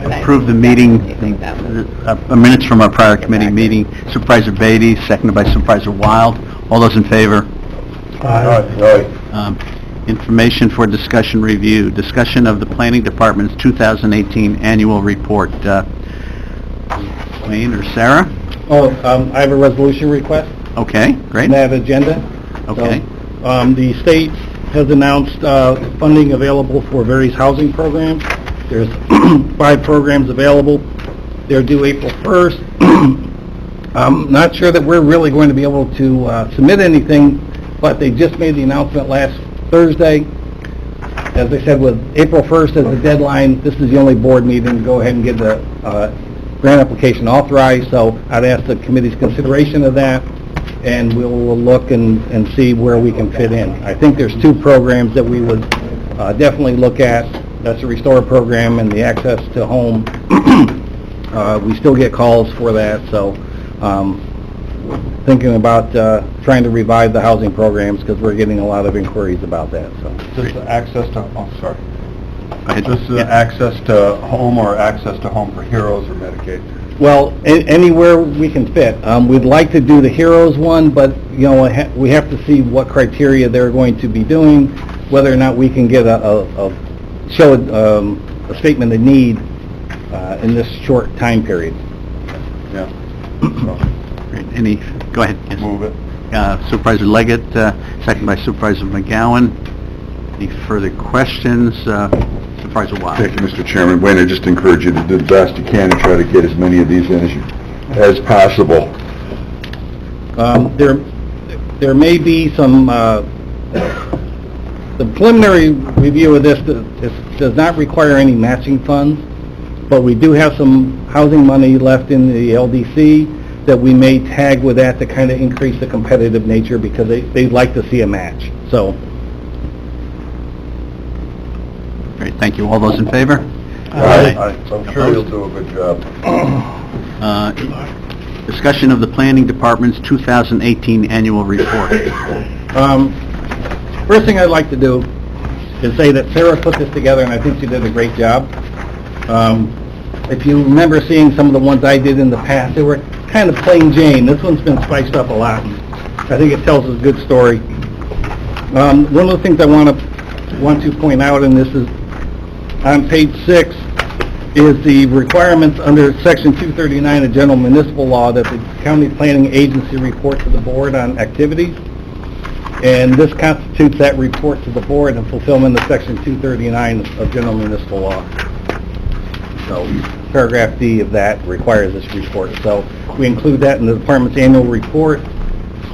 approve the meeting, minutes from our prior committee meeting. Supervisor Beatty, seconded by Supervisor Wild. All those in favor? Information for discussion review. Discussion of the Planning Department's 2018 annual report. Wayne or Sarah? I have a resolution request Okay, great. on that agenda. Okay. So, the state has announced funding available for various housing programs. There's 5 programs available. They're due April 1st. I'm not sure that we're really going to be able to submit anything, but they just made the announcement last Thursday. As I said, with April 1st as the deadline, this is the only board meeting to go ahead and get the grant application authorized, so I'd ask the committee's consideration of that, and we'll look and see where we can fit in. I think there's 2 programs that we would definitely look at. That's the Restore program and the Access to Home. We still get calls for that, so thinking about trying to revive the housing programs because we're getting a lot of inquiries about that. So Just access to, sorry. Go ahead. Just access to home or access to home for HEROES or Medicaid? Well, anywhere we can fit. We'd like to do the HEROES one, but you know we have to see what criteria they're going to be doing, whether or not we can get a statement of need in this short time period. Yeah. Great. Any, go ahead. Yes. Move it. Supervisor Leggett, seconded by Supervisor McGowan. Any further questions? Supervisor Wild. Thank you, Mr. Chairman. Wayne, I just encourage you to do the best you can and try to get as many of these in as possible. There may be some, the preliminary review of this does not require any matching funds, but we do have some housing money left in the LDC that we may tag with that to kind of increase the competitive nature because they'd like to see a match. So, Great, thank you. All those in favor? I'm sure you'll do a good job. Discussion of the Planning Department's 2018 annual report. First thing I'd like to do is say that Sarah put this together, and I think she did a great job. If you remember seeing some of the ones I did in the past, they were kind of plain Jane. This one's been spiced up a lot. I think it tells a good story. One of the things I want to point out in this is on page 6 is the requirements under Section 239 of General Municipal Law that the county planning agency report to the board on activities. And this constitutes that report to the board in fulfillment of Section 239 of General Municipal Law. So paragraph D of that requires this report. So we include that in the department's annual report.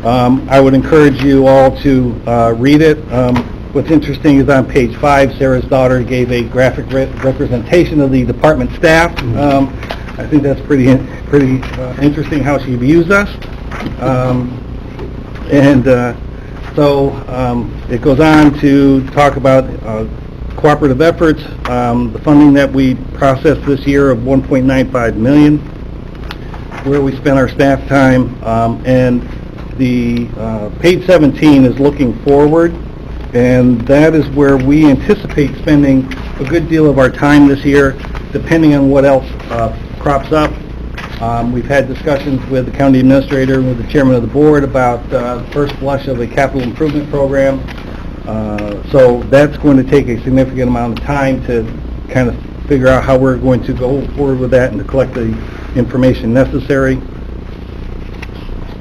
I would encourage you all to read it. What's interesting is on page 5, Sarah's daughter gave a graphic representation of the department staff. I think that's pretty interesting how she views us. So it goes on to talk about cooperative efforts, the funding that we processed this year of $1.95 million, where we spent our staff time, and the page 17 is looking forward, and that is where we anticipate spending a good deal of our time this year, depending on what else crops up. We've had discussions with the county administrator and with the chairman of the board about the first flush of a capital improvement program. So that's going to take a significant amount of time to kind of figure out how we're going to go forward with that and to collect the information necessary.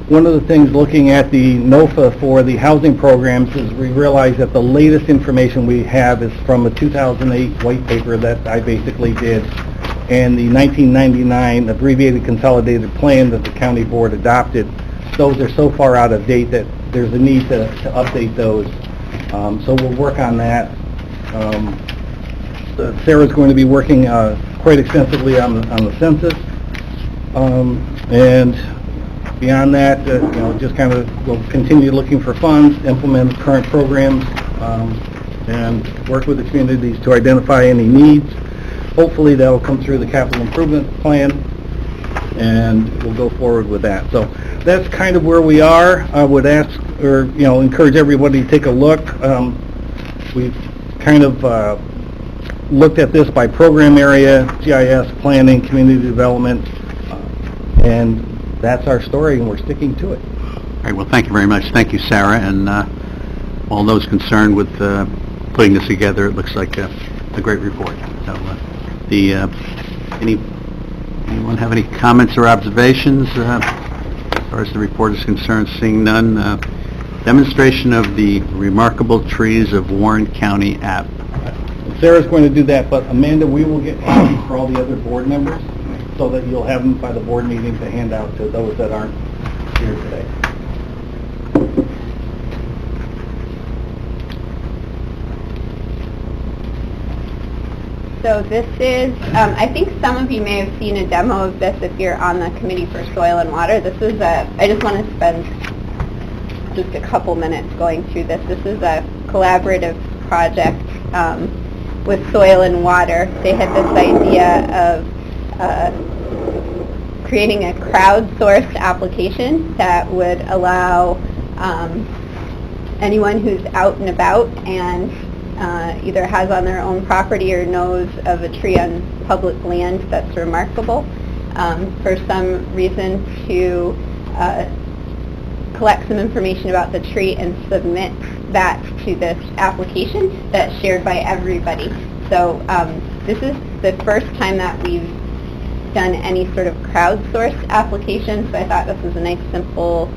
One of the things looking at the NOFA for the housing programs is we realize that the latest information we have is from a 2008 white paper that I basically did, and the 1999 abbreviated consolidated plan that the county board adopted. Those are so far out of date that there's a need to update those. So we'll work on that. Sarah's going to be working quite extensively on the census. And beyond that, just kind of we'll continue looking for funds, implement current programs, and work with the communities to identify any needs. Hopefully that'll come through the capital improvement plan, and we'll go forward with that. So that's kind of where we are. I would ask, or encourage everybody to take a look. We've kind of looked at this by program area, GIS, planning, community development, and that's our story, and we're sticking to it. All right, well, thank you very much. Thank you, Sarah, and all those concerned with putting this together. It looks like a great report. So, anyone have any comments or observations as far as the report is concerned? Seeing none, demonstration of the remarkable trees of Warren County app. Sarah's going to do that, but Amanda, we will get copies for all the other board members so that you'll have them by the board meeting to hand out to those that aren't here today. So this is, I think some of you may have seen a demo of this if you're on the Committee for Soil and Water. This is I just want to spend just a couple minutes going through this. This is a collaborative project with Soil and Water. They had this idea of creating a crowdsourced application that would allow anyone who's out and about and either has on their own property or knows of a tree on public land that's remarkable, for some reason to collect some information about the tree and submit that to this application that's shared by everybody. So this is the first time that we've done any sort of crowdsourced application, so I thought this was a nice, simple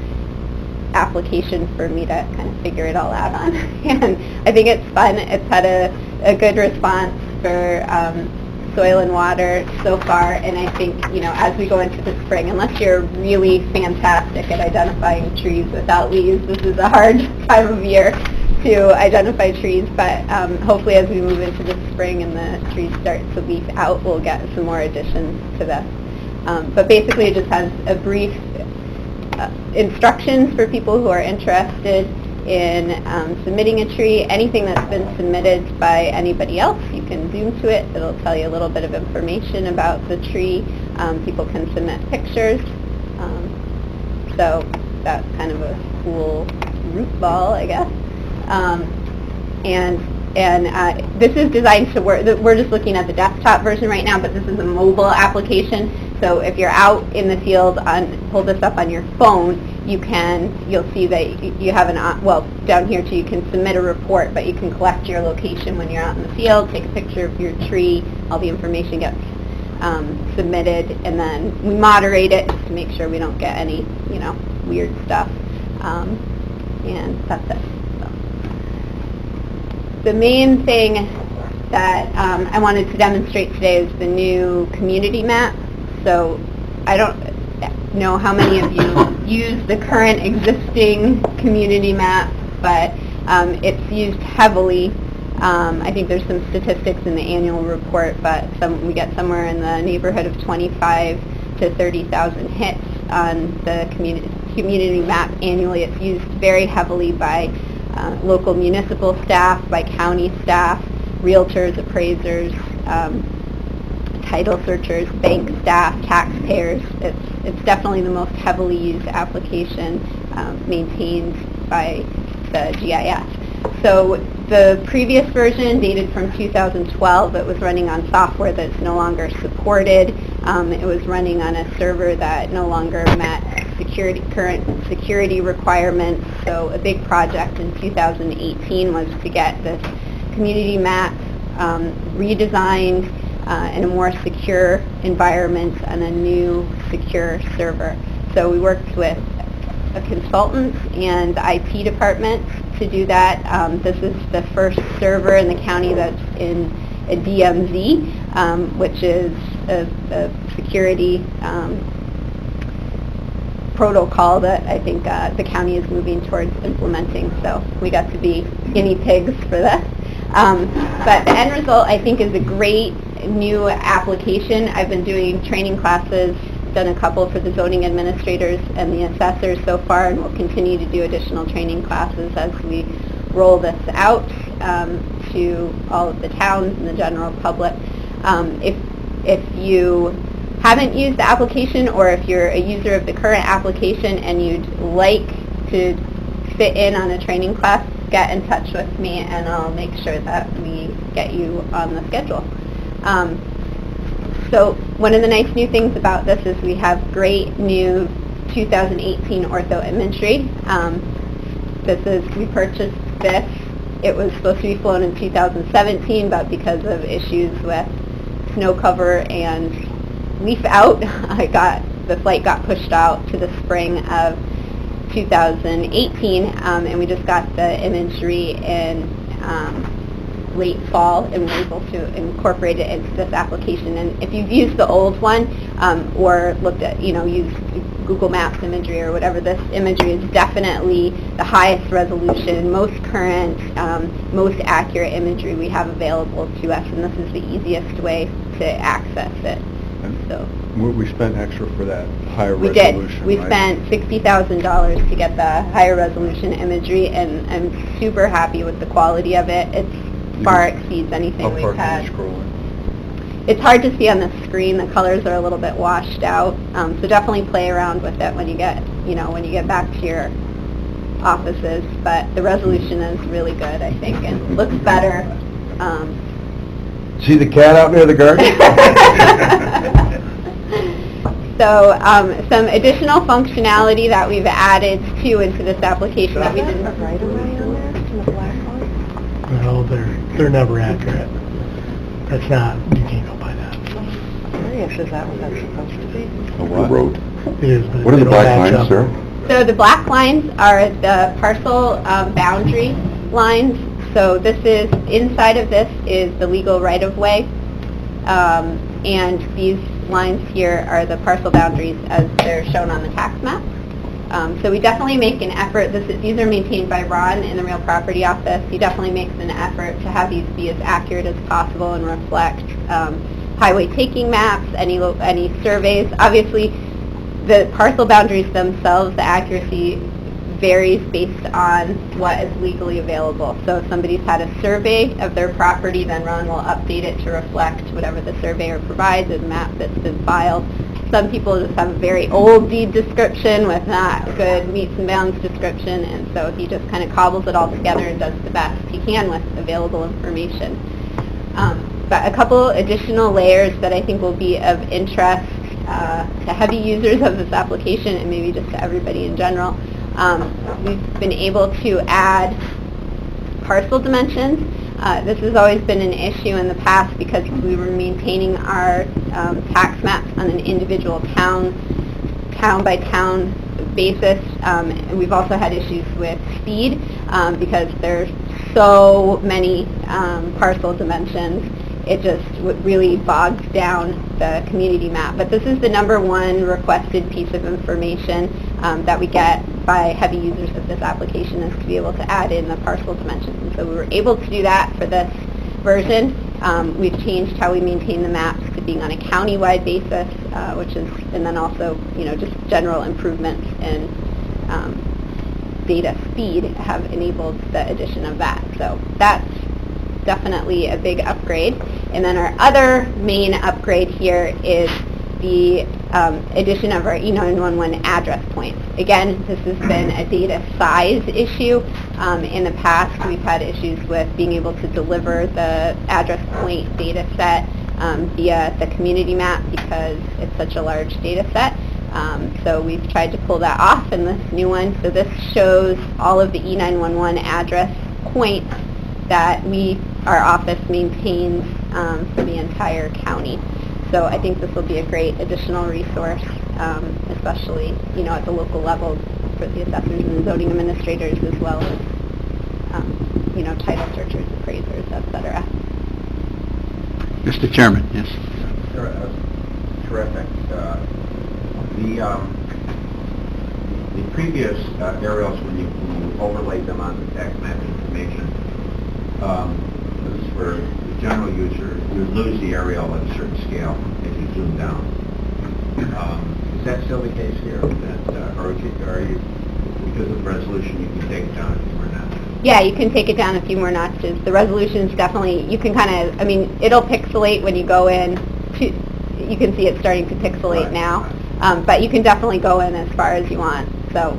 application for me to kind of figure it all out on. And I think it's fun. It's had a good response for Soil and Water so far, and I think, as we go into the spring, unless you're really fantastic at identifying trees without leaves, this is a hard time of year to identify trees, but hopefully as we move into the spring and the trees start to leaf out, we'll get some more additions to this. But basically it just has a brief instructions for people who are interested in submitting a tree. Anything that's been submitted by anybody else, you can zoom to it. It'll tell you a little bit of information about the tree. People can submit pictures. So that's kind of a cool root ball, I guess. And this is designed to work. We're just looking at the desktop version right now, but this is a mobile application. So if you're out in the field, pull this up on your phone, you'll see that you have down here too, you can submit a report, but you can collect your location when you're out in the field, take a picture of your tree, all the information gets submitted, and then we moderate it to make sure we don't get any, weird stuff, and that's it. So. The main thing that I wanted to demonstrate today is the new community map. So I don't know how many of you use the current existing community map, but it's used heavily. I think there's some statistics in the annual report, but we get somewhere in the neighborhood of 25 to 30,000 hits on the community map annually. It's used very heavily by local municipal staff, by county staff, realtors, appraisers, title searchers, bank staff, taxpayers. It's definitely the most heavily used application maintained by the GIS. So the previous version dated from 2012. It was running on software that's no longer supported. It was running on a server that no longer met current security requirements. So a big project in 2018 was to get this community map redesigned in a more secure environment and a new secure server. So we worked with a consultant and the IT department to do that. This is the first server in the county that's in a DMZ, which is a security protocol that I think the county is moving towards implementing. So we got to be guinea pigs for this. But the end result, I think, is a great new application. I've been doing training classes, done a couple for the zoning administrators and the assessors so far, and we'll continue to do additional training classes as we roll this out to all of the towns and the general public. If you haven't used the application, or if you're a user of the current application and you'd like to fit in on a training class, get in touch with me, and I'll make sure that we get you on the schedule. So one of the nice new things about this is we have great new 2018 ortho imagery. We purchased this. It was supposed to be flown in 2017, but because of issues with snow cover and leaf out, the flight got pushed out to the spring of 2018, and we just got the imagery in late fall, and we're able to incorporate it into this application. And if you've used the old one, or looked at, used Google Maps imagery or whatever, this imagery is definitely the highest resolution, most current, most accurate imagery we have available to us, and this is the easiest way to access it. So We spent extra for that higher we resolution, did. We right? spent $60,000 to get the higher resolution imagery, and I'm super happy with the quality of it. It far exceeds anything How we've far had. can you scroll in? It's hard to see on the screen. The colors are a little bit washed out. So definitely play around with it when you get, when you get back to your offices. But the resolution is really good, I think, and looks better. See the cat out near the garden? So some additional functionality that we've added into this application that we didn't. Well, they're never accurate. That's not, you can't go by that. Curious, is that what that's supposed to be? A road. It is, but What are they the don't black match lines, up. sir? So the black lines are the parcel boundary lines. So this is, inside of this is the legal right-of-way. And these lines here are the parcel boundaries as they're shown on the tax map. So we definitely make an effort. These are maintained by Ron in the Real Property Office. He definitely makes an effort to have these be as accurate as possible and reflect highway taking maps, any surveys. Obviously, the parcel boundaries themselves, the accuracy varies based on what is legally available. So if somebody's had a survey of their property, then Ron will update it to reflect whatever the surveyor provides, a map that's been filed. Some people just have a very old deed description with not good meets and bounds description, and so he just kind of cobbles it all together and does the best he can with available information. But a couple additional layers that I think will be of interest to heavy users of this application, and maybe just to everybody in general. We've been able to add parcel dimensions. This has always been an issue in the past because we were maintaining our tax maps on an individual town by town basis. And we've also had issues with speed because there's so many parcel dimensions. It just really bogs down the community map. But this is the #1 requested piece of information that we get by heavy users of this application, is to be able to add in the parcel dimensions. And so we were able to do that for this version. We've changed how we maintain the maps to being on a county-wide basis, and then also, just general improvements in data speed have enabled the addition of that. So that's definitely a big upgrade. And then our other main upgrade here is the addition of our E911 address points. Again, this has been a data size issue. In the past, we've had issues with being able to deliver the address point data set via the community map because it's such a large data set. So we've tried to pull that off in this new one. So this shows all of the E911 address points that our office maintains for the entire county. So I think this will be a great additional resource, especially, at the local level for the assessors and the zoning administrators, as well as, title searchers, appraisers, et cetera. Mr. Chairman, yes. Sure, terrific. The previous aerials, when you overlaid them on the tax map information, this is for the general user, you lose the aerial at a certain scale if you zoom down. Is that still the case here? Or are you, because of the resolution, you can take it down a few more notches? Yeah, you can take it down a few more notches. The resolution's definitely, you can it'll pixelate when you go in. You can see it starting to pixelate Right. now. But you can definitely go in as far as you want. So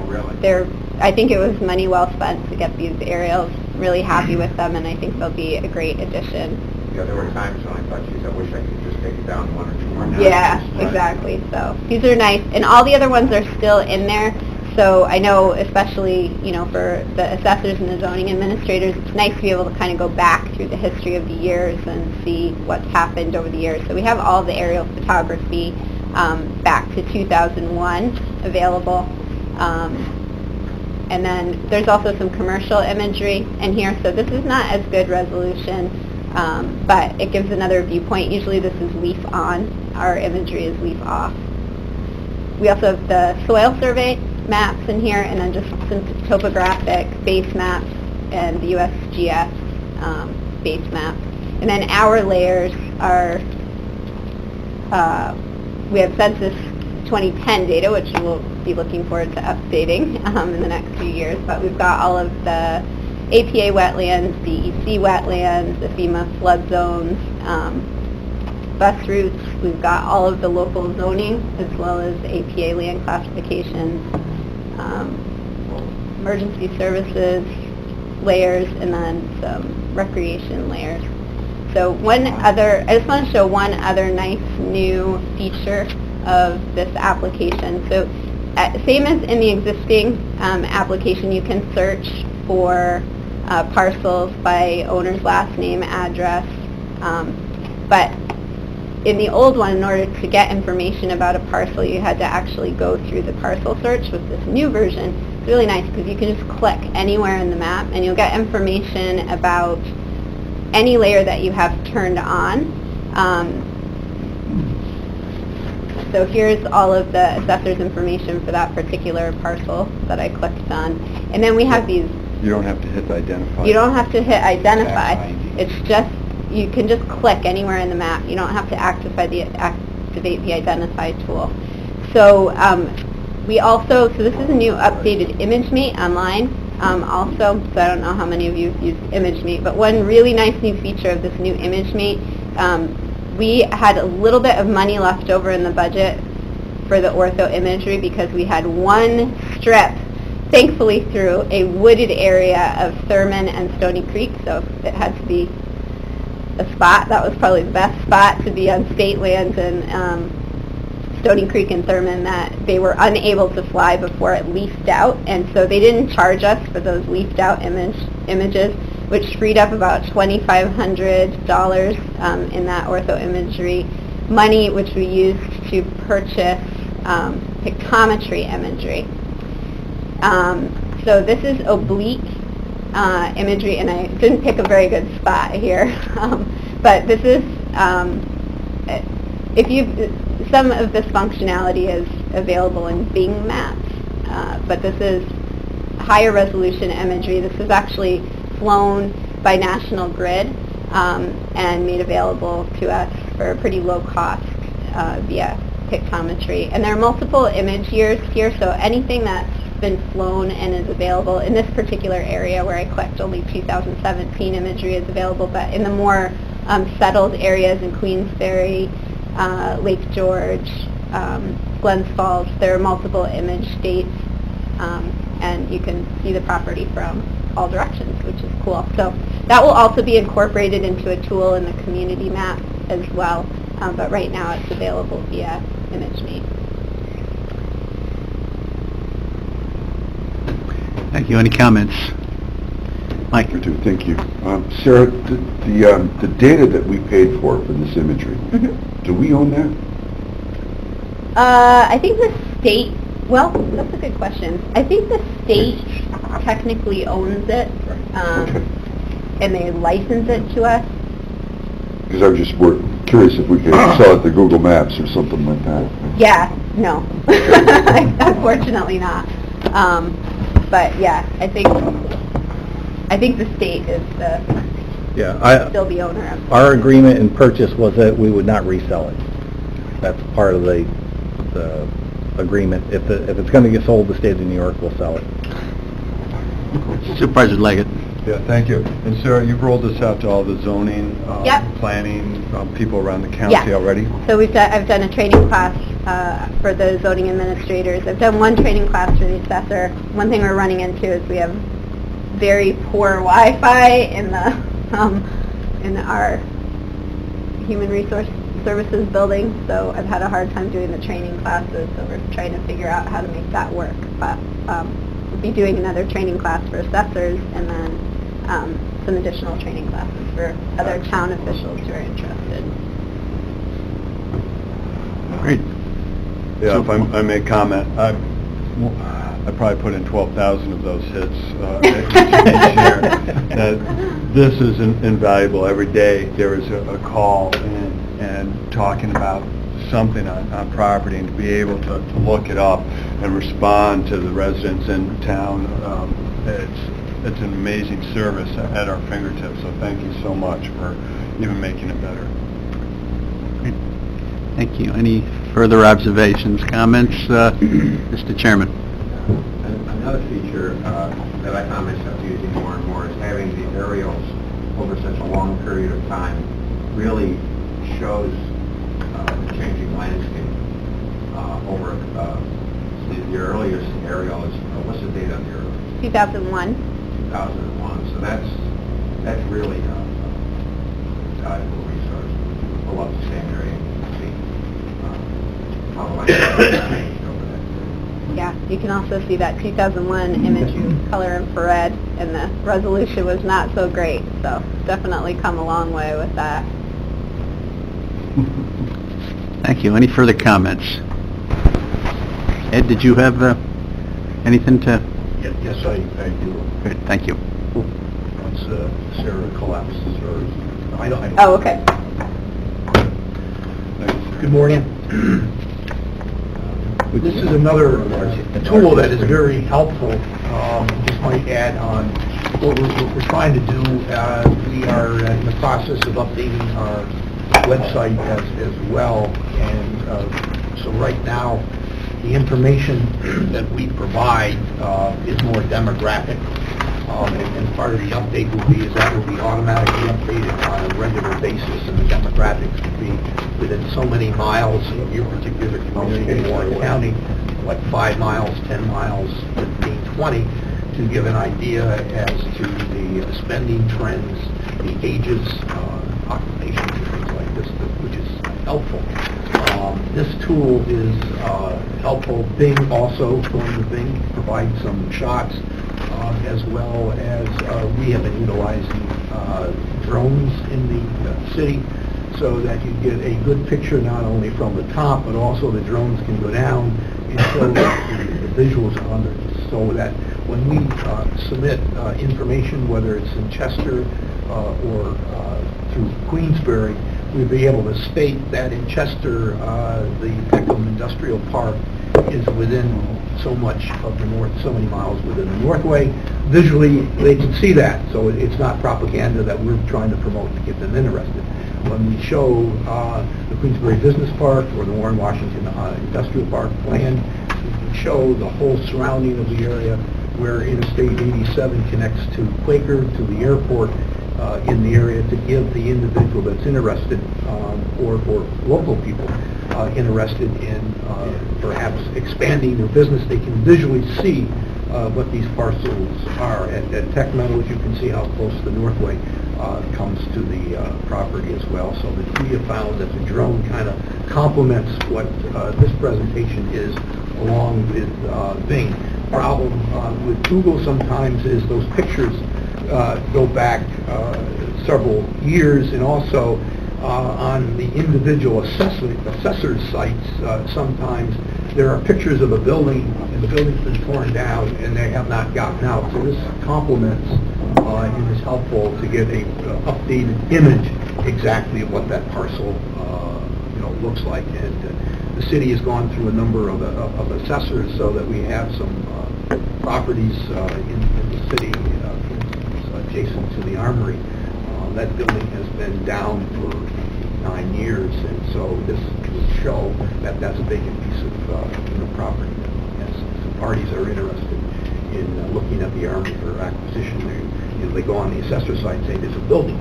Really? they're I think it was money well spent to get these aerials. Really happy with them, and I think they'll be a great addition. Yeah, there were times when I thought, geez, I wish I could just take it down one or two more notches. Yeah, exactly. So these are nice, and all the other ones are still in there. So I know, especially, for the assessors and the zoning administrators, it's nice to be able to kind of go back through the history of the years and see what's happened over the years. So we have all the aerial photography back to 2001 available. And then there's also some commercial imagery in here. So this is not as good resolution, but it gives another viewpoint. Usually this is leaf on. Our imagery is leaf off. We also have the soil survey maps in here, and then just some topographic base maps and the USGS base map. And then our layers are, we have Census 2010 data, which we'll be looking forward to updating in the next few years. But we've got all of the APA wetlands, DEC wetlands, the FEMA flood zones, bus routes. We've got all of the local zoning as well as APA land classifications, emergency services layers, and then some recreation layers. So I just want to show one other nice new feature of this application. So same as in the existing application, you can search for parcels by owner's last name, address, but in the old one, in order to get information about a parcel, you had to actually go through the parcel search. With this new version, it's really nice because you can just click anywhere in the map and you'll get information about any layer that you have turned on. So here's all of the assessor's information for that particular parcel that I clicked on. And then we have these. You don't have to hit identify. You don't have to hit identify. It's just, you can just click anywhere in the map. You don't have to activate the identify tool. So so this is a new updated ImageMate online also. So I don't know how many of you have used ImageMate, but one really nice new feature of this new ImageMate, we had a little bit of money left over in the budget for the ortho imagery because we had one strip, thankfully, through a wooded area of Thurman and Stony Creek. So if it had to be a spot, that was probably the best spot to be on state lands in Stony Creek and Thurman, that they were unable to fly before it leafed out, and so they didn't charge us for those leafed out images, which freed up about $2,500 in that ortho imagery money, which we used to purchase pictometry imagery. So this is oblique imagery, and I didn't pick a very good spot here, but this is, some of this functionality is available in Bing Maps, but this is higher resolution imagery. This is actually flown by National Grid and made available to us for a pretty low cost via pictometry. And there are multiple image years here, so anything that's been flown and is available in this particular area where I clicked, only 2017 imagery is available, but in the more settled areas in Queensbury, Lake George, Glens Falls, there are multiple image dates, and you can see the property from all directions, which is cool. So that will also be incorporated into a tool in the community map as well, but right now it's available via ImageMate. Thank you. Any comments? Mike? Thank you. Sarah, the data that we paid for this imagery, do we own that? I think the state, well, that's a good question. I think the state technically owns it, and they license it to us. Because I was just curious if we could sell it to Google Maps or something like that. Yeah, no. Unfortunately not. But yeah, I think the state is still the owner of it. Our agreement and purchase was that we would not resell it. That's part of the agreement. If it's going to get sold, the state of New York will sell it. Supervisor Leggett. Yeah, thank you. And Sarah, you've rolled this out to all the zoning, Yep. planning, people around the county Yeah. already? So I've done a training class for the zoning administrators. I've done one training class for the assessor. One thing we're running into is we have very poor Wi-Fi in our human resource services building, so I've had a hard time doing the training classes, so we're trying to figure out how to make that work. But we'll be doing another training class for assessors and then some additional training classes for other town officials who are interested. Great. Yeah, if I may comment, I probably put in 12,000 of those hits each year. This is invaluable. Every day there is a call and talking about something on property, and to be able to look it up and respond to the residents in town, it's an amazing service at our fingertips. So thank you so much for even making it better. Great. Thank you. Any further observations, comments? Mr. Chairman. Another feature that I find myself using more and more is having the aerials over such a long period of time really shows the changing landscape over the earliest aerial is, what's the date on the earliest? 2001. 2001. So that's really a valuable resource. Pull up the same area and see how the landscape has changed over that period. Yeah, you can also see that 2001 image was color infrared, and the resolution was not so great, so definitely come a long way with that. Thank you. Any further comments? Ed, did you have anything to? Yes, I do. Great, thank you. Once Sarah collapses, or I don't. Oh, okay. Good morning. This is another tool that is very helpful. Just might add on what we're trying to do. We are in the process of updating our website as well, and so right now the information that we provide is more demographic, and part of the update will be that will be automatically updated on a regular basis, and the demographics will be within so many miles of your particular community in Warren County, like 5 miles, 10 miles, 15, 20, to give an idea as to the spending trends, the ages, occupations, and things like this, which is helpful. This tool is helpful. Bing also, going to Bing, provides some shots, as well as we have been utilizing drones in the city, so that you get a good picture not only from the top, but also the drones can go down and show the visuals underneath, so that when we submit information, whether it's in Chester or through Queensbury, we'll be able to state that in Chester, the Peckham Industrial Park is within so much of the north, so many miles within the Northway. Visually, they can see that, so it's not propaganda that we're trying to promote to get them interested. When we show the Queensbury Business Park or the Warren Washington Industrial Park plan, we can show the whole surrounding of the area where Interstate 87 connects to Quaker, to the airport in the area, to give the individual that's interested, or for local people interested in perhaps expanding their business, they can visually see what these parcels are. At Tech Meadows, you can see how close the Northway comes to the property as well. So we have found that the drone kind of complements what this presentation is, along with Bing. Problem with Google sometimes is those pictures go back several years, and also on the individual assessor's sites, sometimes there are pictures of a building, and the building's been torn down, and they have not gotten out. So this complements and is helpful to get a updated image exactly of what that parcel looks like. And the city has gone through a number of assessors, so that we have some properties in the city adjacent to the Armory. That building has been down for 9 years, and so this would show that that's a vacant piece of property. As some parties are interested in looking at the Armory for acquisition, they go on the assessor side and say, there's a building.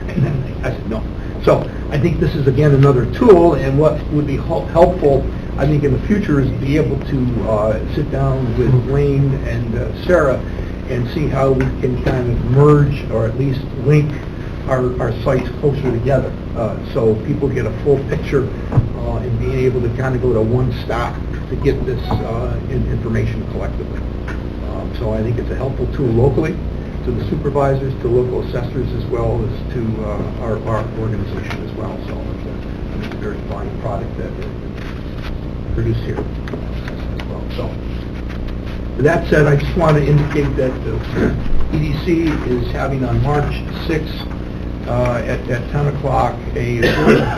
And then I said, no. So I think this is, again, another tool, and what would be helpful, I think, in the future is to be able to sit down with Wayne and Sarah and see how we can kind of merge or at least link our sites closer together, so people get a full picture and being able to kind of go to one stop to get this information collectively. So I think it's a helpful tool locally, to the supervisors, to local assessors, as well as to our organization as well. So it's a very fine product that we produce here as well. So with that said, I just want to indicate that EDC is having on March 6th at 10 o'clock a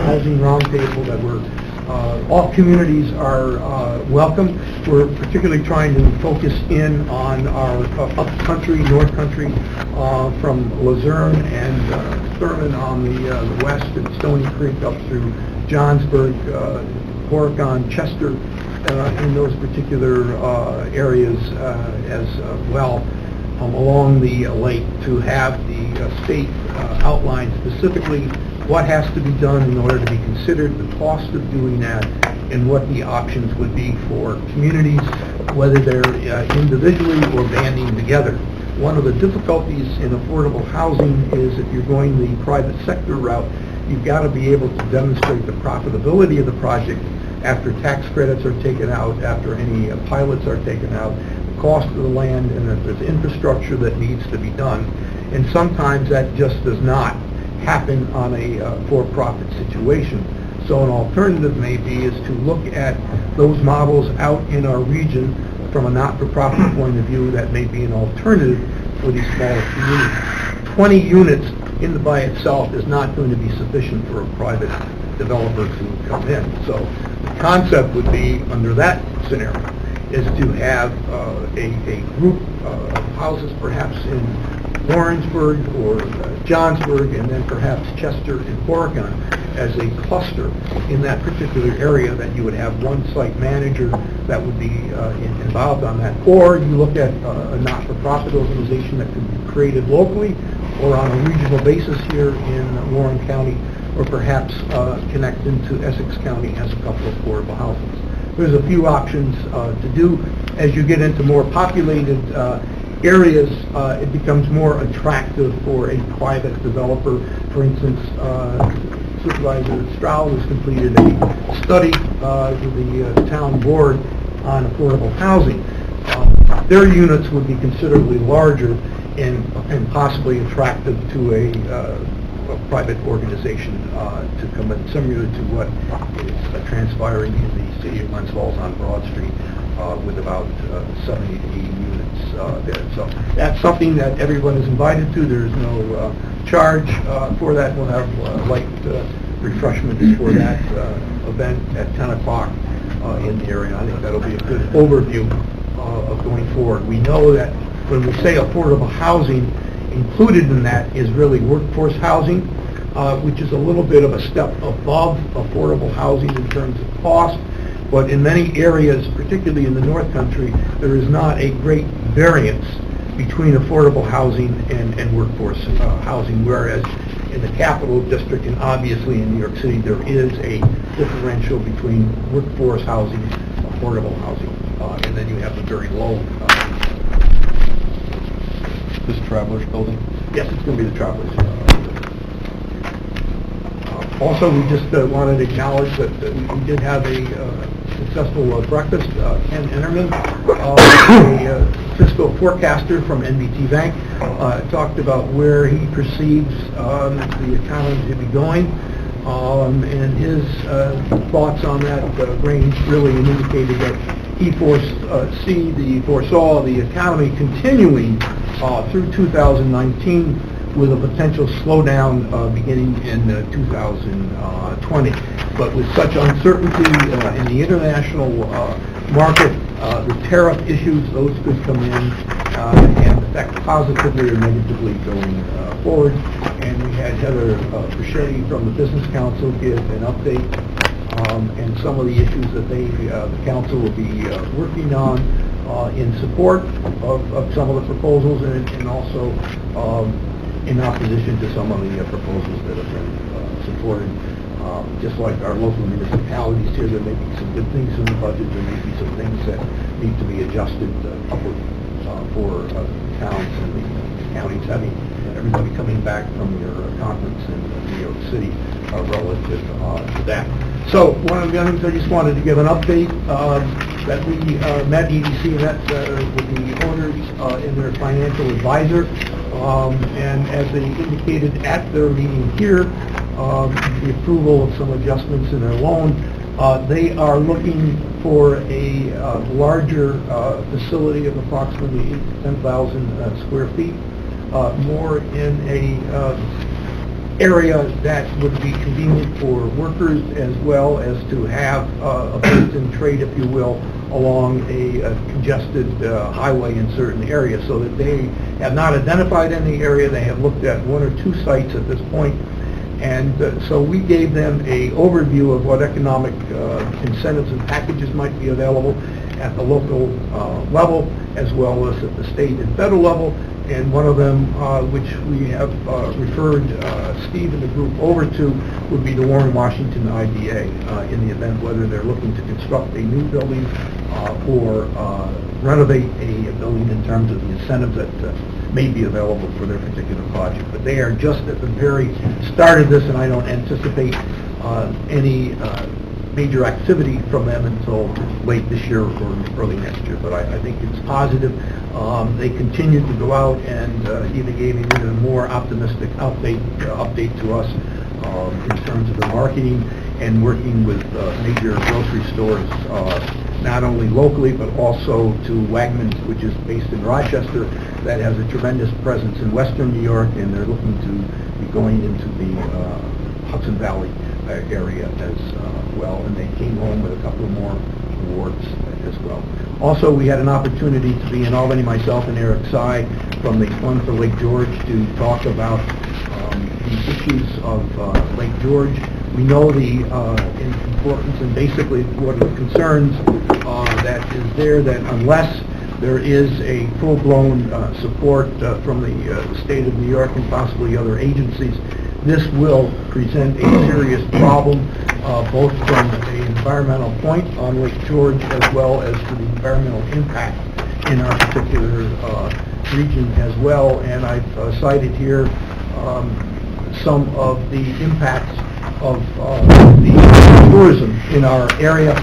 housing roundtable that all communities are welcome. We're particularly trying to focus in on our up-country, north country, from Luzerne and Thurman on the west, and Stony Creek up through Johnsburg, Oregon, Chester, in those particular areas as well, along the lake, to have the state outline specifically what has to be done in order to be considered, the cost of doing that, and what the options would be for communities, whether they're individually or banding together. One of the difficulties in affordable housing is if you're going the private sector route, you've got to be able to demonstrate the profitability of the project after tax credits are taken out, after any pilots are taken out, the cost of the land, and if there's infrastructure that needs to be done. And sometimes that just does not happen on a for-profit situation. So an alternative may be is to look at those models out in our region from a not-for-profit point of view that may be an alternative for these smaller communities. 20 units in and by itself is not going to be sufficient for a private developer to come in. So the concept would be, under that scenario, is to have a group of houses perhaps in Warrensburg or Johnsburg, and then perhaps Chester and Oregon as a cluster in that particular area, that you would have one site manager that would be involved on that. Or you look at a not-for-profit organization that could be created locally or on a regional basis here in Warren County, or perhaps connect into Essex County as a couple of affordable houses. There's a few options to do. As you get into more populated areas, it becomes more attractive for a private developer. For instance, Supervisor Stroud has completed a study with the town board on affordable housing. Their units would be considerably larger and possibly attractive to a private organization to come in, similar to what is transpiring in the city of Glens Falls on Broad Street, with about 70 to 80 units there. So that's something that everyone is invited to. There's no charge for that. We'll have light refreshments for that event at 10 o'clock in the area. I think that'll be a good overview of going forward. We know that when we say affordable housing, included in that is really workforce housing, which is a little bit of a step above affordable housing in terms of cost. But in many areas, particularly in the North Country, there is not a great variance between affordable housing and workforce housing, whereas in the Capital District and obviously in New York City, there is a differential between workforce housing, affordable housing, and then you have the very low. This Travelers building? Yes, it's going to be the Travelers. Also, we just wanted to acknowledge that we did have a successful breakfast. Ken Enterman, a fiscal forecaster from NBT Bank, talked about where he perceives the economy to be going, and his thoughts on that range really indicated that he foresaw the economy continuing through 2019 with a potential slowdown beginning in 2020. But with such uncertainty in the international market, the tariff issues, those could come in and affect positively or negatively going forward. And we had Heather Fischetti from the Business Council give an update and some of the issues that the council will be working on in support of some of the proposals, and also in opposition to some of the proposals that have been supported. Just like our local municipalities here, there may be some good things in the budget, there may be some things that need to be adjusted upward for towns and the counties. I mean, everybody coming back from your conference in New York City relative to that. So one of the things I just wanted to give an update that we met, EDC met with the owners and their financial advisor, and as they indicated at their meeting here, the approval of some adjustments in their loan. They are looking for a larger facility of approximately 8,000 to 10,000 square feet, more in a area that would be convenient for workers as well as to have a built-in trade, if you will, along a congested highway in certain areas, so that they have not identified any area. They have looked at one or two sites at this point. And so we gave them a overview of what economic incentives and packages might be available at the local level, as well as at the state and federal level. And one of them, which we have referred Steve and the group over to, would be the Warren Washington IDA, in the event whether they're looking to construct a new building or renovate a building in terms of the incentives that may be available for their particular project. But they are just at the very start of this, and I don't anticipate any major activity from them until late this year or early next year. But I think it's positive. They continue to go out and even gave an even more optimistic update to us in terms of the marketing and working with major grocery stores, not only locally but also to Wegmans, which is based in Rochester, that has a tremendous presence in western New York, and they're looking to be going into the Hudson Valley area as well, and they came home with a couple of more awards as well. Also, we had an opportunity to be in Albany, myself and Eric Sy from the Fund for Lake George, to talk about the issues of Lake George. We know the importance and basically what the concerns that is there, that unless there is a full-blown support from the state of New York and possibly other agencies, this will present a serious problem, both from an environmental point on Lake George as well as to the environmental impact in our particular region as well. And I've cited here some of the impacts of the tourism in our area.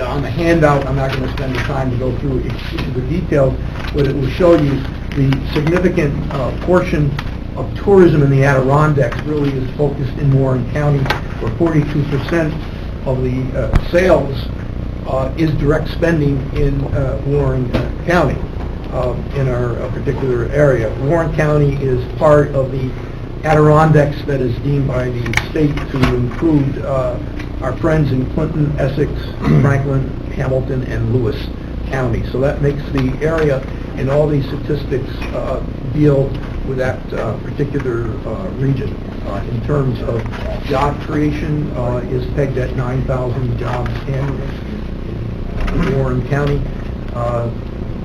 On the handout, I'm not going to spend the time to go through each of the details, but it will show you the significant portion of tourism in the Adirondacks really is focused in Warren County, where 42% of the sales is direct spending in Warren County, in our particular area. Warren County is part of the Adirondacks that is deemed by the state to include our friends in Clinton, Essex, Franklin, Hamilton, and Lewis County. So that makes the area, and all these statistics deal with that particular region. In terms of job creation, is pegged at 9,000 jobs annually in Warren County.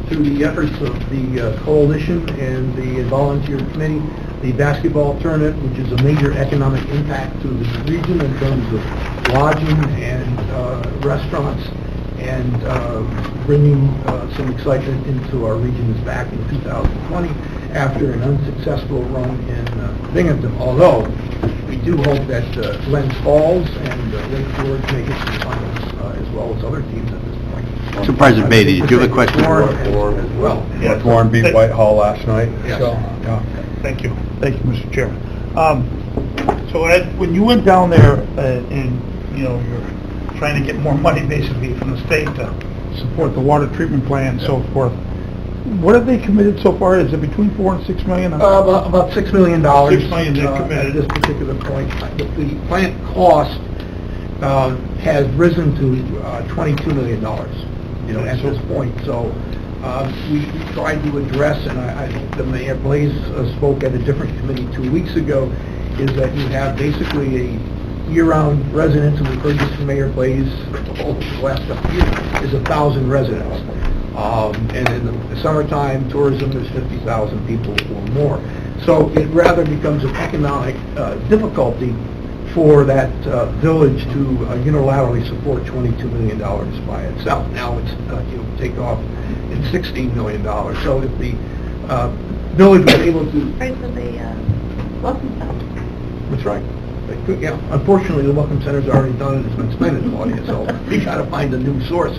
Through the efforts of the coalition and the volunteer committee, the basketball tournament, which is a major economic impact to the region in terms of lodging and restaurants, and bringing some excitement into our region, is back in 2020 after an unsuccessful run in Binghamton. Although we do hope that Glens Falls and Lake George make it to the finals, as well as other teams at this point. Supervisor Beatty, did you have a question? Warren as well. Yeah, Warren beat Whitehall last night. Yes. So, yeah. Thank you, Mr. Chairman. So Ed, when you went down there and you're trying to get more money basically from the state to support the water treatment plant and so forth, what have they committed so far? Is it between $4 and $6 million? About $6 million. $6 million they've committed. At this particular point. The plant cost has risen to $22 million, at this point. So we tried to address, and I think the Mayor Blaze spoke at a different committee 2 weeks ago, is that you have basically a year-round residents, and we've heard this from Mayor Blaze over the last couple of years, is 1,000 residents. And in the summertime tourism, there's 50,000 people or more. So it rather becomes an economic difficulty for that village to unilaterally support $22 million by itself. Now it's, take off in $16 million. So if the village was able to... Price of the Welcome Center. That's right. Yeah, unfortunately, the Welcome Center's already done it, it's been spending the money, so we gotta find a new source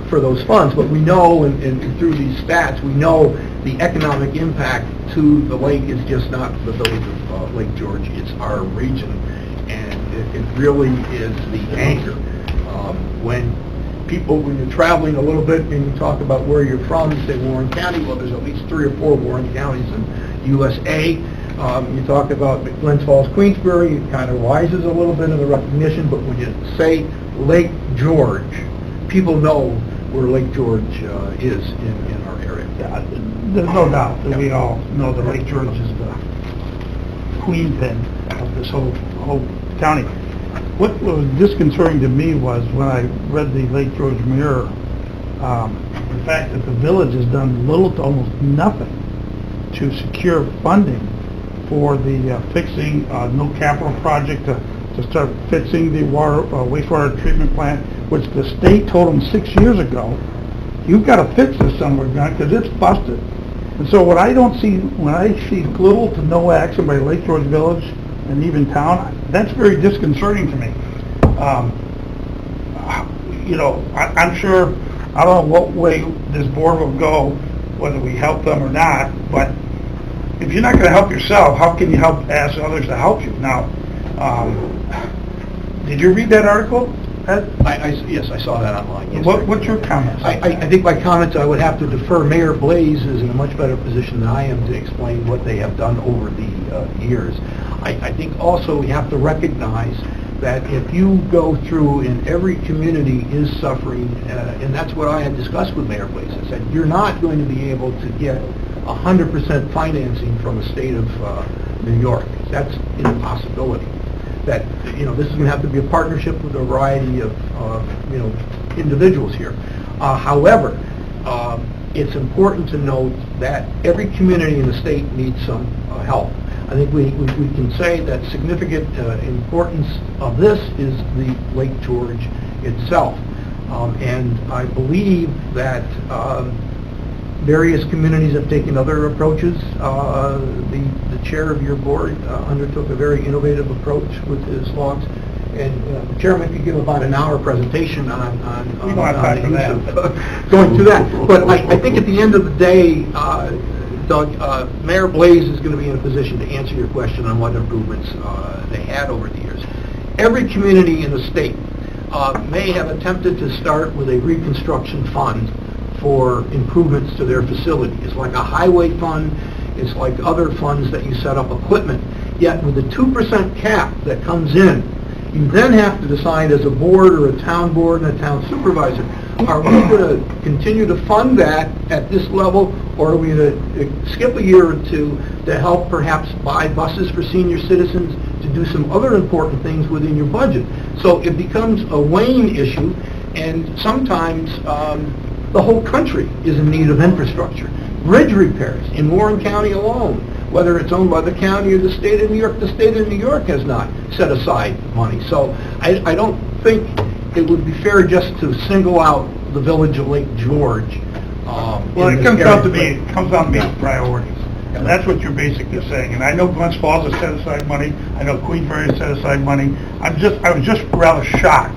for those funds. But we know, and through these stats, we know the economic impact to the lake is just not the village of Lake George, it's our region, and it really is the anchor. When you're traveling a little bit and you talk about where you're from, you say Warren County, well, there's at least 3 or 4 Warren counties in USA. You talk about Glens Falls, Queensbury, it kind of rises a little bit in the recognition, but when you say Lake George, people know where Lake George is in our area. Yeah, there's no doubt that we all know that Lake George is the queen pin of this whole county. What was disconcerting to me was when I read the Lake George Mirror, the fact that the village has done little to almost nothing to secure funding for the fixing, no capital project to start fixing the wastewater treatment plant, which the state told them 6 years ago, you've got to fix this somewhere, because it's busted. And so when I see little to no action by Lake George Village and even town, that's very disconcerting to me. I'm sure, I don't know what way this board will go, whether we help them or not, but if you're not going to help yourself, how can you ask others to help you? Now, did you read that article, Ed? Yes, I saw that online. Yes, What's your comments? I think my comments, I would have to defer. Mayor Blaze is in a much better position than I am to explain what they have done over the years. I think also we have to recognize that if you go through and every community is suffering, and that's what I had discussed with Mayor Blaze, I said, you're not going to be able to get 100% financing from the state of New York. That's an impossibility. That, this is going to have to be a partnership with a variety of, individuals here. However, it's important to note that every community in the state needs some help. I think we can say that significant importance of this is the Lake George itself. And I believe that various communities have taken other approaches. The chair of your board undertook a very innovative approach with his logs. And the chairman could give about an hour presentation on We don't have time for that. going through that. But I think at the end of the day, Doug, Mayor Blaze is going to be in a position to answer your question on what improvements they had over the years. Every community in the state may have attempted to start with a reconstruction fund for improvements to their facility. It's like a highway fund, it's like other funds that you set up equipment. Yet with the 2% cap that comes in, you then have to decide as a board or a town board and a town supervisor, are we going to continue to fund that at this level, or are we going to skip a year or two to help perhaps buy buses for senior citizens, to do some other important things within your budget? So it becomes a weighing issue, and sometimes the whole country is in need of infrastructure. Bridge repairs in Warren County alone, whether it's owned by the county or the state of New York, the state of New York has not set aside money. So I don't think it would be fair just to single out the village of Lake George. Well, it comes down to being priorities. And that's what you're basically saying. And I know Glens Falls has set aside money. I know Queensbury has set aside money. I was just rather shocked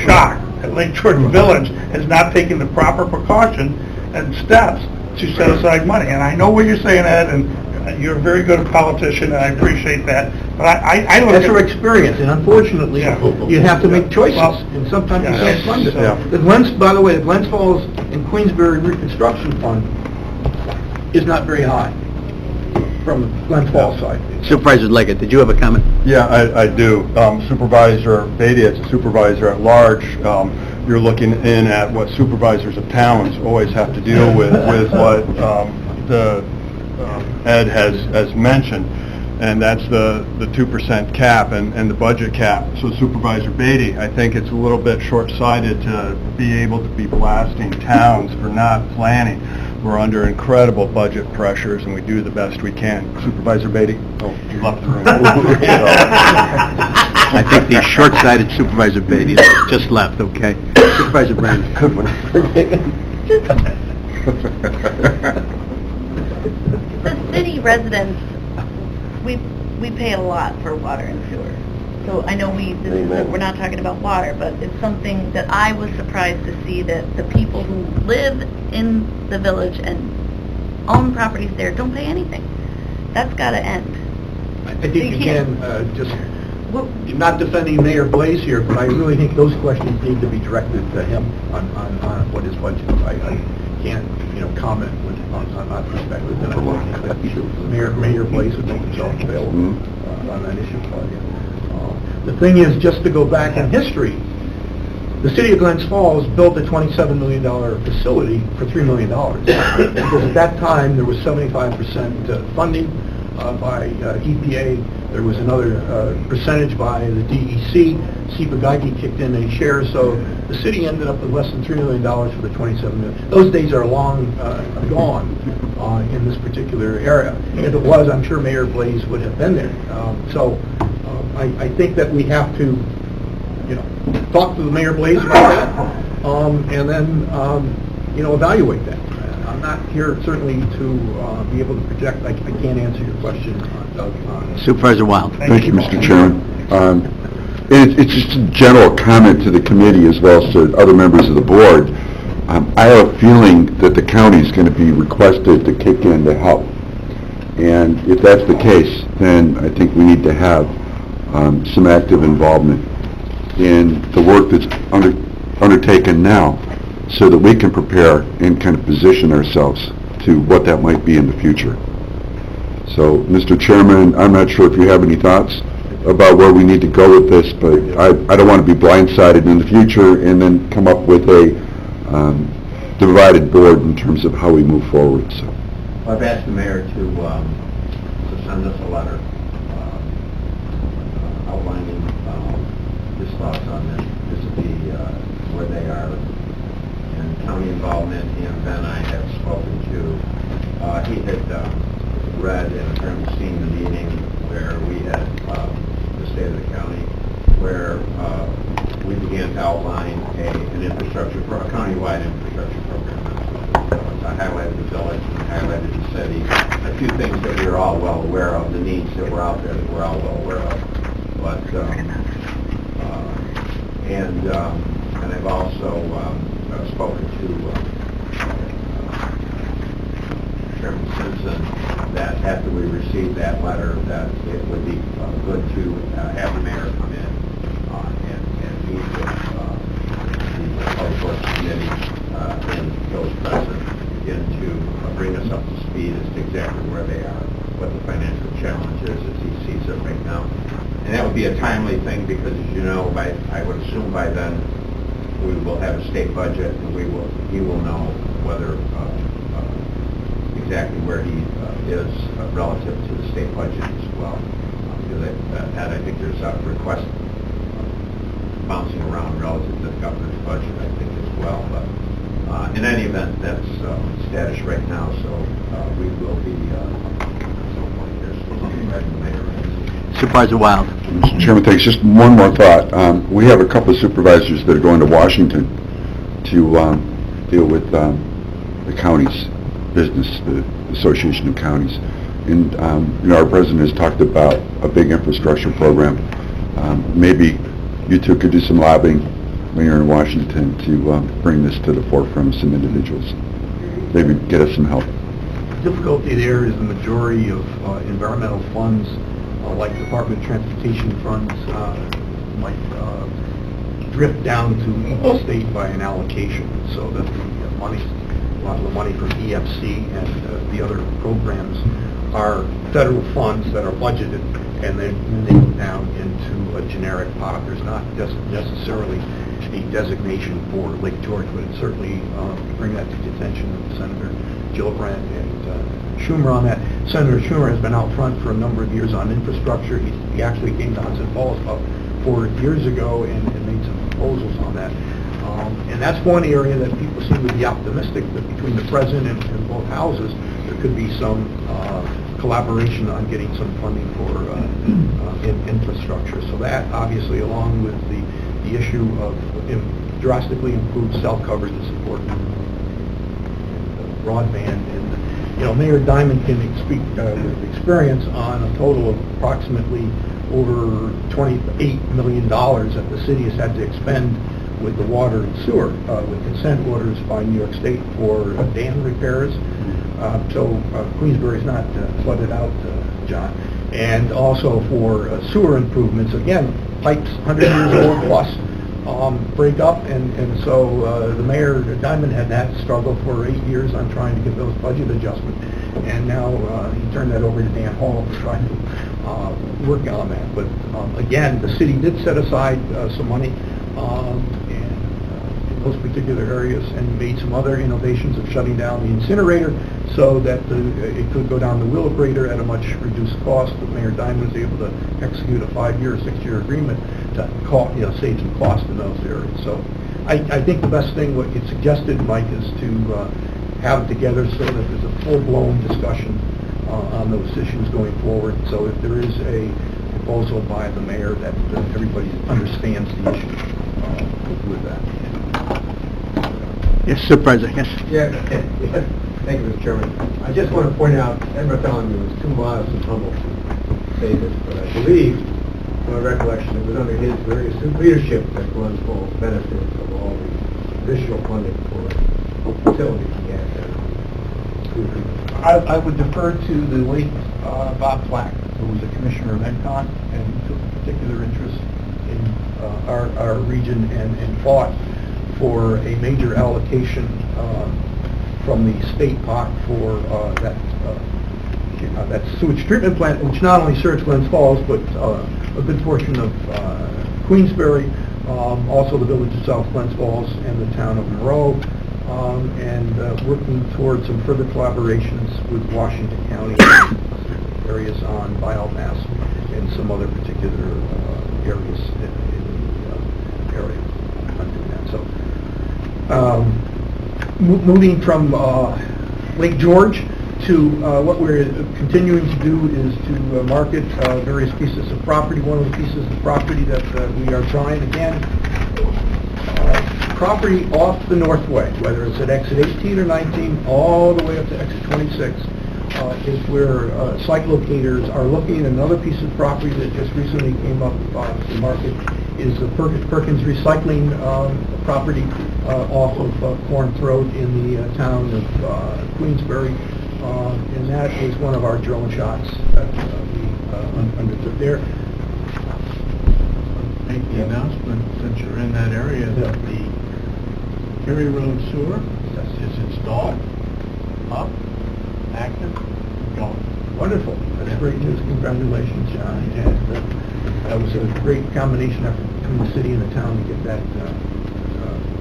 that Lake George Village has not taken the proper precaution and steps to set aside money. And I know what you're saying, Ed, and you're a very good politician, and I appreciate that. But I look That's at... your experience, and unfortunately, Yeah. you have to make choices, Well, and sometimes you yeah. can't fund it. Yeah. By the way, the Glens Falls and Queensbury Reconstruction Fund is not very high from the Glens Falls side. Supervisor Leggett, did you have a comment? Yeah, I do. Supervisor Beatty, as a supervisor at large, you're looking in at what supervisors of towns always have to deal with what Ed has mentioned, and that's the 2% cap and the budget cap. So Supervisor Beatty, I think it's a little bit short-sighted to be able to be blasting towns for not planning. We're under incredible budget pressures, and we do the best we can. Supervisor Beatty? Oh, you left the room. I think the short-sighted Supervisor Beatty just left, okay? Supervisor Brandon. Good one. The city residents, we pay a lot for water and sewer. So I know we're not talking about water, but it's something that I was surprised to see that the people who live in the village and own properties there don't pay anything. That's got to end. I think, again, just, not defending Mayor Blaze here, but I really think those questions need to be directed to him on what his budget is. I can't, comment on that perspective. And I think that Mayor Blaze would make himself available on that issue. The thing is, just to go back in history, the city of Glens Falls built a $27 million facility for $3 million. Because at that time, there was 75% funding by EPA. There was another percentage by the DEC. Ciba-Geigy kicked in a share, so the city ended up with less than $3 million for the $27 million. Those days are long gone in this particular area. And if it was, I'm sure Mayor Blaze would have been there. I think that we have to, talk to the Mayor Blaze about that, and then, evaluate that. I'm not here certainly to be able to project. I can't answer your question, Doug. Supervisor Wild. Thank you, Mr. Chairman. It's just a general comment to the committee as well as to other members of the board. I have a feeling that the county is going to be requested to kick in to help. And if that's the case, then I think we need to have some active involvement in the work that's undertaken now so that we can prepare and kind of position ourselves to what that might be in the future. So, Mr. Chairman, I'm not sure if you have any thoughts about where we need to go with this, but I don't want to be blindsided in the future and then come up with a divided board in terms of how we move forward. So, I've asked the mayor to send us a letter outlining his thoughts on this. This would be where they are and county involvement. And then I have spoken to, he had read and apparently seen the meeting where we had the state of the county, where we began to outline an infrastructure, a countywide infrastructure program. I highlighted the village, and highlighted the city, a few things that we were all well aware of, the needs that were out there that we're all well aware of. But and I've also spoken to Chairman Simpson that after we received that letter, that it would be good to have the mayor come in and meet with the Public Works Committee and those present to bring us up to speed as to exactly where they are, what the financial challenge is as he sees it right now. And that would be a timely thing because, as you know, I would assume by then we will have a state budget and he will know whether exactly where he is relative to the state budget as well. Because I think there's a request bouncing around relative to the governor's budget, I think, as well. But in any event, that's status right now, so we will be at some point here, so the mayor. Supervisor Wild. Mr. Chairman, thanks. Just one more thought. We have a couple of supervisors that are going to Washington to deal with the county's business, the Association of Counties. And our president has talked about a big infrastructure program. Maybe you two could do some lobbying when you're in Washington to bring this to the forefront of some individuals. Maybe get us some help. The difficulty there is the majority of environmental funds, like Department of Transportation funds, might drift down to each state by an allocation, so that the money, a lot of the money from EFC and the other programs are federal funds that are budgeted, and then they go down into a generic pot. There's not just necessarily a designation for Lake George, but it certainly bring that to the attention of Senator Gillibrand and Schumer on that. Senator Schumer has been out front for a number of years on infrastructure. He actually came to Hudson Falls about 4 years ago and made some proposals on that. And that's one area that people seem to be optimistic that between the president and both houses, there could be some collaboration on getting some funding for infrastructure. So that, obviously, along with the issue of drastically improved cell coverage is important. Broadband, and Mayor Diamond can speak with experience on a total of approximately over $28 million that the city has had to expend with the water and sewer, with consent orders by New York State for dam repairs. So Queensbury's not flooded out, John. And also for sewer improvements. Again, pipes 100 years old plus break up, and so the Mayor Diamond had that struggle for 8 years on trying to get those budget adjustments. And now he turned that over to Dan Hall to try to work on that. But again, the city did set aside some money in those particular areas and made some other innovations of shutting down the incinerator so that it could go down the Willowbrader at a much reduced cost. But Mayor Diamond was able to execute a 5-year, 6-year agreement to save some cost in those areas. So I think the best thing, what you suggested, Mike, is to have it together so that there's a full-blown discussion on those issues going forward. So if there is a proposal by the mayor that everybody understands the issue with that. Yes, Supervisor, yes. Yeah, thank you, Mr. Chairman. I just want to point out, Ed Bartholomew was too modest and humble to say this, but I believe, from my recollection, it was under his various leadership that Glens Falls benefited from all the additional funding for utilities he had there. I would defer to the late Bob Flack, who was a commissioner of ENCON and took particular interest in our region and fought for a major allocation from the state pot for that sewage treatment plant, which not only serves Glens Falls, but a good portion of Queensbury, also the village of South Glens Falls and the town of Monroe, and working towards some further collaborations with Washington County areas on biomass and some other particular areas in the area. I'm doing that. So, moving from Lake George to what we're continuing to do is to market various pieces of property. One of the pieces of property that we are trying again, property off the Northway, whether it's at exit 18 or 19, all the way up to exit 26, is where site locators are looking at another piece of property that just recently came up on the market, is the Perkins Recycling property off of Corinth Road in the town of Queensbury, and that is one of our drone shots that we undertook there. Make the announcement, since you're in that area, that the Perry Road sewer is installed, up, active, going. Wonderful. That's great news. Congratulations, John. And that was a great combination effort between the city and the town to get that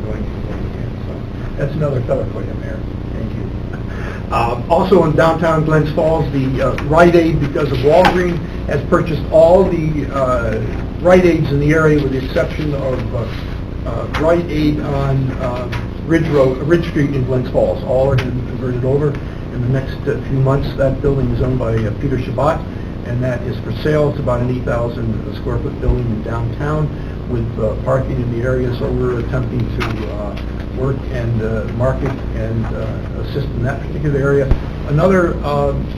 going again. So that's another feather for you, Mayor. Thank you. Also in downtown Glens Falls, the Rite Aid, because of Walgreens, has purchased all the Rite Aids in the area with the exception of Rite Aid on Ridge Street in Glens Falls. All are converted over. In the next few months, that building is owned by Peter Shabbat, and that is for sale. It's about an 8,000 square foot building in downtown with parking in the area, so we're attempting to work and market and assist in that particular area. Another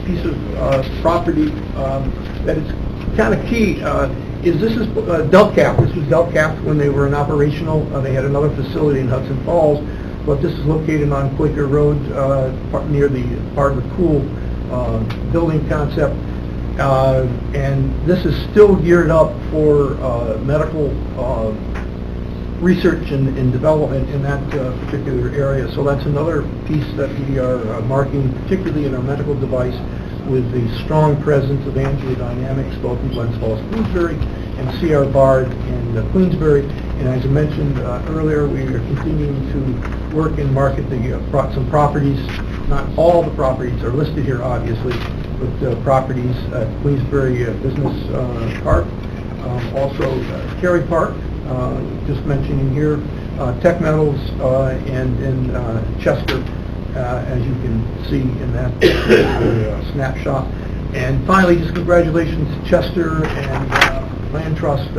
piece of property that is kind of key is this is Delcap. This was Delcap when they were in operational. They had another facility in Hudson Falls, but this is located on Quaker Road near the part of the Cool building concept. And this is still geared up for medical research and development in that particular area. So that's another piece that we are marking, particularly in our medical device, with the strong presence of AngioDynamics, both in Glens Falls, Queensbury, and C.R. Bard in Queensbury. And as I mentioned earlier, we are continuing to work and market some properties. Not all the properties are listed here, obviously, but properties at Queensbury Business Park, also Cary Park, just mentioning here, Tech Metals, and in Chester, as you can see in that snapshot. And finally, just congratulations to Chester and Land Trust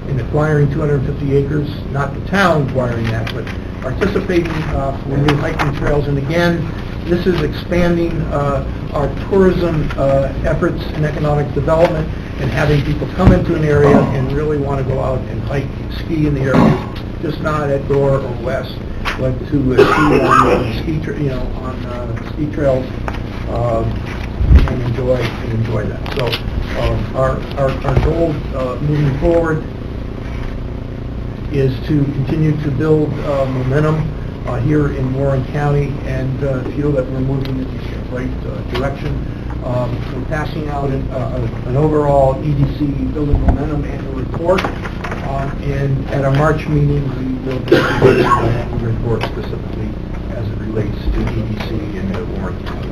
in acquiring 250 acres, not the town acquiring that, but participating for new hiking trails. And again, this is expanding our tourism efforts and economic development, and having people come into an area and really want to go out and hike, ski in the area, just not at Gore or West, but to ski on ski trails and enjoy that. So our goal moving forward is to continue to build momentum here in Warren County, and feel that we're moving in the right direction. We're passing out an overall EDC Building Momentum annual report, and at our March meeting, we will be doing an annual report specifically as it relates to EDC in Warren County.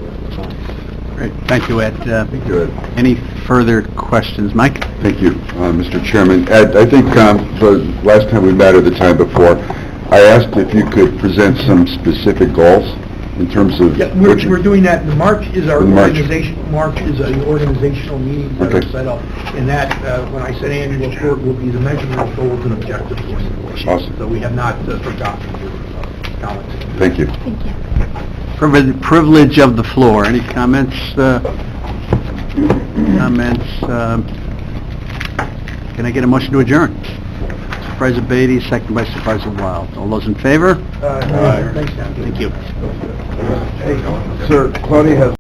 Great, thank you, Ed. Thank you, Ed. Any further questions? Mike? Thank you, Mr. Chairman. Ed, I think the last time we met or the time before, I asked if you could present some specific goals in terms of... Yeah, we're doing that. In March is our In March. organization. March is an organizational meeting that Okay. are set up. And that, when I said annual report, will be the measurement of goals and objectives going forward. Awesome. So we have not forgotten your comments. Thank you. Thank you. Privilege of the floor. Any comments? Can I get a motion to adjourn? Supervisor Beatty, second by Supervisor Wild. All those in favor? Thanks, Dan. Thank you. Sir, Claudia has...